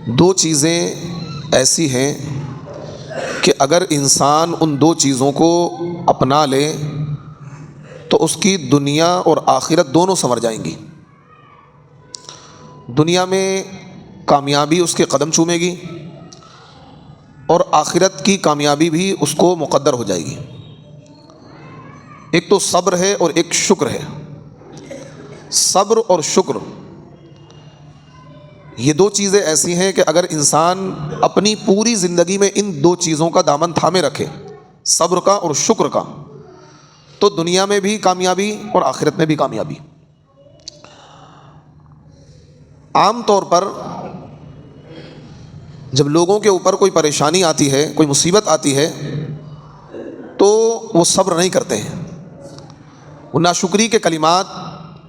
دو چیزیں ایسی ہیں کہ اگر انسان ان دو چیزوں کو اپنا لے تو اس کی دنیا اور آخرت دونوں سنور جائیں گی۔ دنیا میں کامیابی اس کے قدم چومے گی اور آخرت کی کامیابی بھی اس کو مقدر ہو جائے گی۔ ایک تو صبر ہے اور ایک شکر ہے۔ صبر اور شکر یہ دو چیزیں ایسی ہیں کہ اگر انسان اپنی پوری زندگی میں ان دو چیزوں کا دامن تھامے رکھے، صبر کا اور شکر کا، تو دنیا میں بھی کامیابی اور آخرت میں بھی کامیابی۔ عام طور پر جب لوگوں کے اوپر کوئی پریشانی آتی ہے، کوئی مصیبت آتی ہے، تو وہ صبر نہیں کرتے ہیں۔ وہ ناشکری کے کلمات،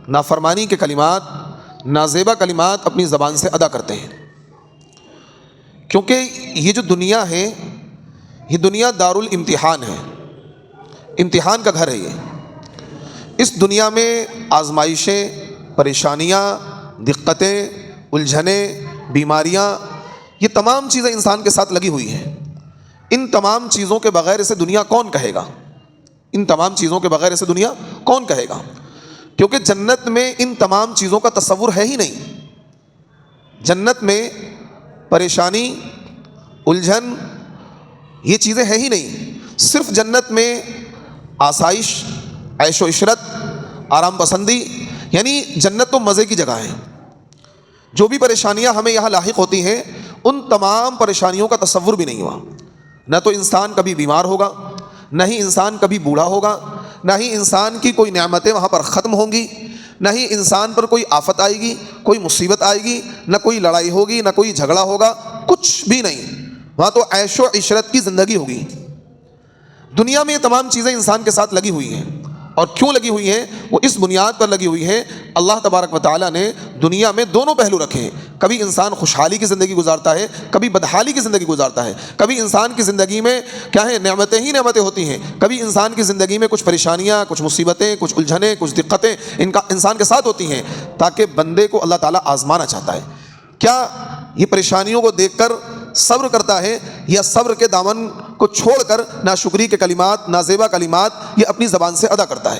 نافرمانی کے کلمات، نازیبا کلمات اپنی زبان سے ادا کرتے ہیں، کیونکہ یہ جو دنیا ہے، یہ دنیا دارالامتحان ہے، امتحان کا گھر ہے۔ اس دنیا میں آزمائشیں، پریشانیاں، دقتیں، الجھنیں، بیماریاں، یہ تمام چیزیں انسان کے ساتھ لگی ہوئی ہیں۔ ان تمام چیزوں کے بغیر اسے دنیا کون کہے گا؟ ان تمام چیزوں کے بغیر اسے دنیا کون کہے گا؟ کیونکہ جنت میں ان تمام چیزوں کا تصور ہے ہی نہیں۔ جنت میں پریشانی، الجھن، یہ چیزیں ہیں ہی نہیں۔ صرف جنت میں آسائش، عیش و عشرت، آرام پسندی، یعنی جنت تو مزے کی جگہ ہے۔ جو بھی پریشانیاں ہمیں یہاں لاحق ہوتی ہیں، ان تمام پریشانیوں کا تصور بھی نہیں ہوا۔ نہ تو انسان کبھی بیمار ہوگا، نہ ہی انسان کبھی بوڑھا ہوگا، نہ ہی انسان کی کوئی نعمتیں وہاں پر ختم ہوں گی، نہ ہی انسان پر کوئی آفت آئے گی، کوئی مصیبت آئے گی، نہ کوئی لڑائی ہوگی، نہ کوئی جھگڑا ہوگا، کچھ بھی نہیں۔ وہاں تو عیش و عشرت کی زندگی ہوگی۔ دنیا میں یہ تمام چیزیں انسان کے ساتھ لگی ہوئی ہیں، اور کیوں لگی ہوئی ہیں؟ وہ اس بنیاد پر لگی ہوئی ہیں، اللہ تبارک و تعالیٰ نے دنیا میں دونوں پہلو رکھے ہیں۔ کبھی انسان خوشحالی کی زندگی گزارتا ہے، کبھی بدحالی کی زندگی گزارتا ہے۔ کبھی انسان کی زندگی میں کیا ہے، نعمتیں ہی نعمتیں ہوتی ہیں، کبھی انسان کی زندگی میں کچھ پریشانیاں، کچھ مصیبتیں، کچھ الجھنیں، کچھ دقتیں انسان کے ساتھ ہوتی ہیں، تاکہ بندے کو اللہ تعالیٰ آزمانا چاہتا ہے۔ کیا یہ پریشانیوں کو دیکھ کر صبر کرتا ہے، یا صبر کے دامن کو چھوڑ کر ناشکری کے کلمات، نازیبا کلمات یہ اپنی زبان سے ادا کرتا ہے؟